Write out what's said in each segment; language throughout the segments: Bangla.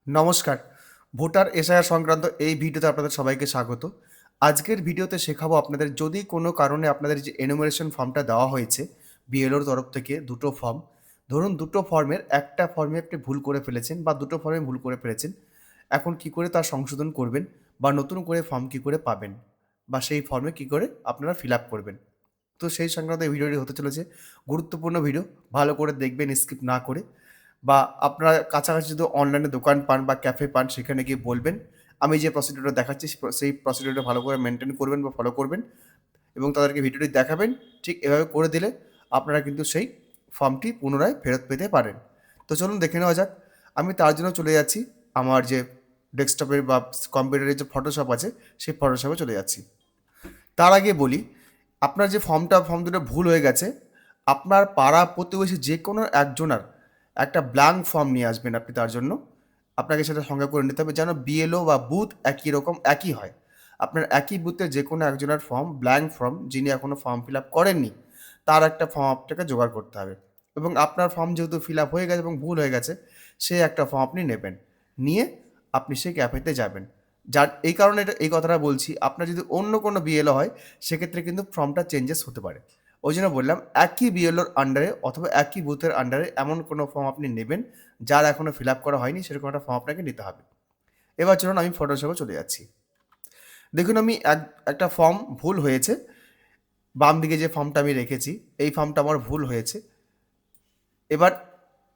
নমস্কার। ভোটার এসআইআর সংক্রান্ত এই ভিডিওতে আপনাদের সবাইকে স্বাগত। আজকের ভিডিওতে শেখাবো আপনাদের যদি কোনো কারণে আপনাদের যে এনুমারেশন ফর্মটা দেওয়া হয়েছে বিএলওর তরফ থেকে ২ টো ফর্ম। ধরুন ২ টো ফর্মের একটা ফর্মে আপনি ভুল করে ফেলেছেন বা ২ টো ফর্মে ভুল করে ফেলেছেন। এখন কি করে তার সংশোধন করবেন বা নতুন করে ফর্ম কি করে পাবেন? বা সেই ফর্মে কি করে আপনারা ফিল আপ করবেন? তো সেই সংক্রান্ত এই ভিডিওটি হতে চলেছে গুরুত্বপূর্ণ ভিডিও। ভালো করে দেখবেন স্কিপ না করে। বা আপনারা কাছাকাছি যদি অনলাইনে দোকান পান বা ক্যাফে পান সেখানে গিয়ে বলবেন। আমি যে প্রসিডিউরটা দেখাচ্ছি সেই প্রসিডিউরটা ভালো করে মেইনটেইন করবেন বা ফলো করবেন এবং তাদেরকে ভিডিওটি দেখাবেন। ঠিক এভাবে করে দিলে আপনারা কিন্তু সেই ফর্মটি পুনরায় ফেরত পেতে পারেন। তো চলুন দেখে নেওয়া যাক। আমি তার জন্য চলে যাচ্ছি আমার যে ডেস্কটপের বা কম্পিউটারের যে ফটোশপ আছে সেই ফটোশপে চলে যাচ্ছি। তার আগে বলি, আপনার যে ফর্ম দুটো ভুল হয়ে গেছে, আপনার পাড়া প্রতিবেশী যেকোনো একজনার একটা ব্ল্যাঙ্ক ফর্ম নিয়ে আসবেন আপনি তার জন্য। আপনাকে সেটা সঙ্গে করে নিতে হবে যেন বিএলও বা বুথ একই রকম একই হয়। আপনার একই বুথের যেকোনো একজনের ফর্ম, ব্ল্যাঙ্ক ফর্ম যিনি এখনো ফর্ম ফিল আপ করেননি, তার একটা ফর্ম আপনাকে জোগাড় করতে হবে। এবং আপনার ফর্ম যেহেতু ফিল আপ হয়ে গেছে এবং ভুল হয়ে গেছে, সেই একটা ফর্ম আপনি নেবেন। নিয়ে আপনি সেই ক্যাফেতে যাবেন। যার এই কারণে এই কথাটা বলছি, আপনার যদি অন্য কোনো বিএলও হয় সেক্ষেত্রে কিন্তু ফর্মটা চেঞ্জেস হতে পারে। ওই জন্য বললাম একই বিএলওর আন্ডারে অথবা একই বুথের আন্ডারে এমন কোনো ফর্ম আপনি নেবেন যার এখনো ফিল আপ করা হয়নি সেরকম একটা ফর্ম আপনাকে নিতে হবে। এবার চলুন আমি ফটোশপে চলে যাচ্ছি। দেখুন আমি একটা ফর্ম ভুল হয়েছে। বাম দিকে যে ফর্মটা আমি রেখেছি এই ফর্মটা আমার ভুল হয়েছে। এবার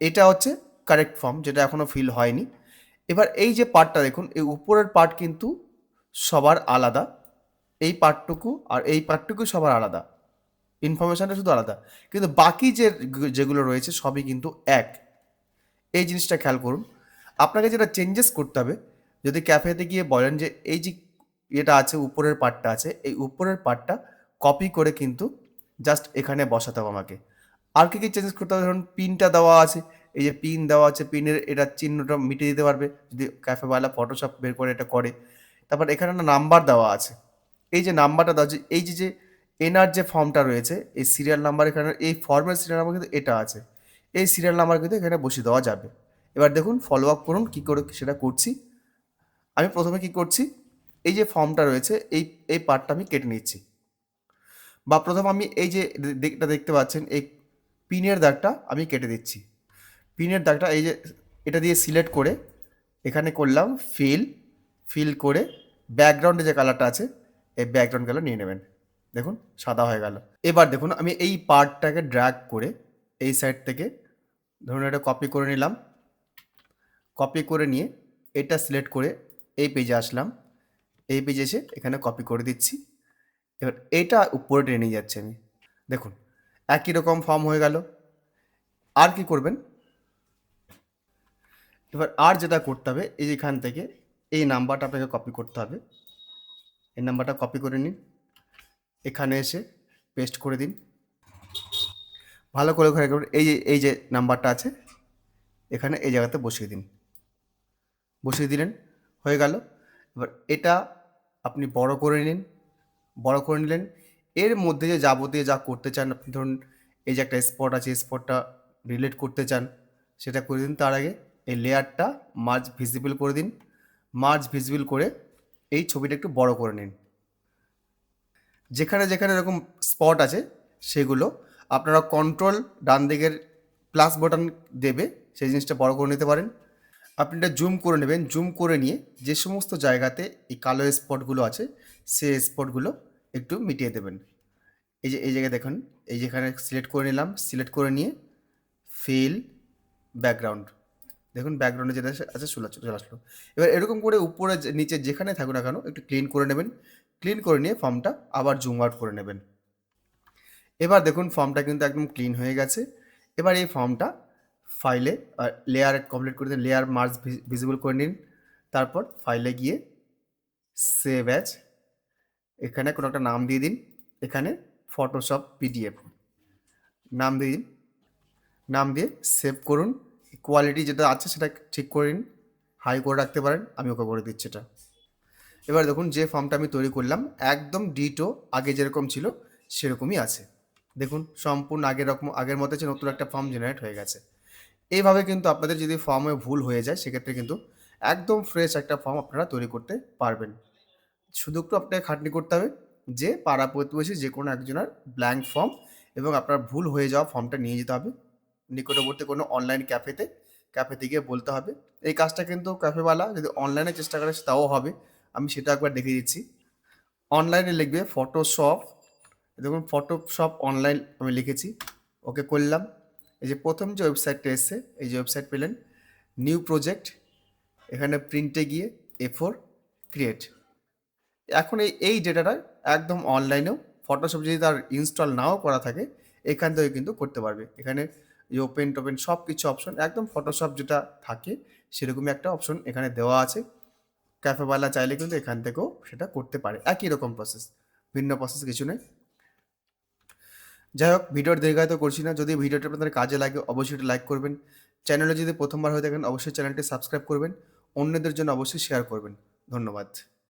এটা হচ্ছে কারেক্ট ফর্ম যেটা এখনো ফিল হয়নি। এবার এই যে পার্টটা দেখুন এই উপরের পার্ট কিন্তু সবার আলাদা। এই পার্টটুকু আর এই পার্টটুকু সবার আলাদা। ইনফরমেশনটা শুধু আলাদা। কিন্তু বাকি যেগুলো রয়েছে সবই কিন্তু এক। এই জিনিসটা খেয়াল করুন। আপনাকে যেটা চেঞ্জেস করতে হবে, যদি ক্যাফেতে গিয়ে বলেন যে এই যে ইয়েটা আছে উপরের পার্টটা আছে, এই উপরের পার্টটা কপি করে কিন্তু জাস্ট এখানে বসাতে হবে আমাকে। আর কি চেঞ্জেস করতে হবে ধরুন পিনটা দেওয়া আছে, এই যে পিন দেওয়া আছে পিনের এটার চিহ্নটা মিটিয়ে দিতে পারবে যদি ক্যাফেওয়ালা ফটোশপ বের করে এটা করে। তারপর এখানে একটা নাম্বার দেওয়া আছে। এই যে নাম্বারটা দেওয়া আছে এই যে এনআর যে ফর্মটা রয়েছে এই সিরিয়াল নাম্বার এখানে এই ফর্মের সিরিয়াল নাম্বার কিন্তু এটা আছে। এই সিরিয়াল নাম্বার কিন্তু এখানে বসিয়ে দেওয়া যাবে। এবার দেখুন ফলো আপ করুন কী করে সেটা করছি। আমি প্রথমে কি করছি, এই যে ফর্মটা রয়েছে এই পার্টটা আমি কেটে নিচ্ছি। বা প্রথম আমি এই যে দিকটা দেখতে পাচ্ছেন এই পিনের দাগটা আমি কেটে দিচ্ছি। পিনের দাগটা এই যে এটা দিয়ে সিলেক্ট করে এখানে করলাম ফিল করে ব্যাকগ্রাউন্ডে যে কালারটা আছে এই ব্যাকগ্রাউন্ড কালার নিয়ে নেবেন। দেখুন সাদা হয়ে গেল। এবার দেখুন আমি এই পার্টটাকে ড্র্যাগ করে এই সাইড থেকে ধরুন এটা কপি করে নিলাম। কপি করে নিয়ে এটা সিলেক্ট করে এই পেজে আসলাম। এই পেজে এসে এখানে কপি করে দিচ্ছি। এবার এটা উপরে টেনে নিয়ে যাচ্ছি আমি। দেখুন একই রকম ফর্ম হয়ে গেল। আর কি করবেন, এবার আর যেটা করতে হবে এই যে এখান থেকে এই নাম্বারটা আপনাকে কপি করতে হবে। এই নাম্বারটা কপি করে নিন, এখানে এসে পেস্ট করে দিন। ভালো করে ওখানে করুন এই যে নাম্বারটা আছে এখানে এই জায়গাতে বসিয়ে দিন। বসিয়ে দিলেন, হয়ে গেল। এবার এটা আপনি বড় করে নিন। বড় করে নিলেন। এর মধ্যে যে যাবতীয় যা করতে চান আপনি ধরুন এই যে একটা স্পট আছে এই স্পটটা ডিলিট করতে চান সেটা করে দিন। তার আগে এই লেয়ারটা মার্জ ভিজিবল করে দিন। মার্জ ভিজিবল করে এই ছবিটা একটু বড় করে নিন। যেখানে যেখানে এরকম স্পট আছে সেগুলো আপনারা কন্ট্রোল ডান দিকের প্লাস বাটন দেবে সেই জিনিসটা বড় করে নিতে পারেন। আপনি এটা জুম করে নেবেন। জুম করে নিয়ে যে সমস্ত জায়গাতে এই কালো স্পটগুলো আছে সেই স্পটগুলো একটু মিটিয়ে দেবেন। এই যে এই জায়গায় দেখুন এই যেখানে সিলেক্ট করে নিলাম, সিলেক্ট করে নিয়ে ফিল ব্যাকগ্রাউন্ড দেখুন ব্যাকগ্রাউন্ডে যেটা আছে চলে আসলো। এবার এরকম করে উপরে নিচে যেখানে থাকুক না কেন একটু ক্লিন করে নেবেন। ক্লিন করে নিয়ে ফর্মটা আবার জুম আউট করে নেবেন। এবার দেখুন ফর্মটা কিন্তু একদম ক্লিন হয়ে গেছে। এবার এই ফর্মটা ফাইলে লেয়ার কমপ্লিট করে দিন, লেয়ার মার্জ ভিজিবল করে নিন। তারপর ফাইলে গিয়ে সেভ অ্যাজ এখানে কোনো একটা নাম দিয়ে দিন। এখানে ফটোশপ পিডিএফ নাম দিয়ে দিন। নাম দিয়ে সেভ করুন। কোয়ালিটি যেটা আছে সেটা ঠিক করে নিন, হাই করে রাখতে পারেন। আমি ওকে করে দিচ্ছি এটা। এবার দেখুন যে ফর্মটা আমি তৈরি করলাম একদম ডিটো আগে যেরকম ছিল সেরকমই আছে। দেখুন সম্পূর্ণ আগের মতো নতুন একটা ফর্ম জেনারেট হয়ে গেছে। এইভাবে কিন্তু আপনাদের যদি ফর্মে ভুল হয়ে যায় সেক্ষেত্রে কিন্তু একদম ফ্রেশ একটা ফর্ম আপনারা তৈরি করতে পারবেন। শুধু একটু আপনাকে খাটনি করতে হবে যে পাড়া প্রতিবেশী যেকোনো একজনের ব্ল্যাংক ফর্ম এবং আপনার ভুল হয়ে যাওয়া ফর্মটা নিয়ে যেতে হবে নিকটবর্তী কোনো অনলাইন ক্যাফেতে গিয়ে বলতে হবে। এই কাজটা কিন্তু ক্যাফেওয়ালা যদি অনলাইনে চেষ্টা করে তাও হবে। আমি সেটা একবার দেখিয়ে দিচ্ছি। অনলাইনে লিখবে ফটোশপ, দেখুন ফটোশপ অনলাইন আমি লিখেছি, ওকে করলাম। এই যে প্রথম যে ওয়েবসাইটটা এসছে, এই যে ওয়েবসাইট পেলেন, নিউ প্রজেক্ট, এখানে প্রিন্টে গিয়ে A4 ক্রিয়েট। এখন এই ডেটাটা একদম অনলাইনেও ফটোশপ যদি তার ইনস্টল নাও করা থাকে এখান থেকে কিন্তু করতে পারবে। এখানে যে ওপেন টোপেন সব কিছু অপশন একদম ফটোশপ যেটা থাকে সেরকমই একটা অপশন এখানে দেওয়া আছে। ক্যাফেওয়ালা চাইলে কিন্তু এখান থেকেও সেটা করতে পারে, একই রকম প্রসেস, ভিন্ন প্রসেস কিছু নেই। যাই হোক, ভিডিওর দীর্ঘায়িত করছি না। যদি ভিডিওটা আপনাদের কাজে লাগে অবশ্যই এটা লাইক করবেন। চ্যানেলে যদি প্রথমবার হয়ে থাকেন অবশ্যই চ্যানেলটি সাবস্ক্রাইব করবেন। অন্যদের জন্য অবশ্যই শেয়ার করবেন। ধন্যবাদ।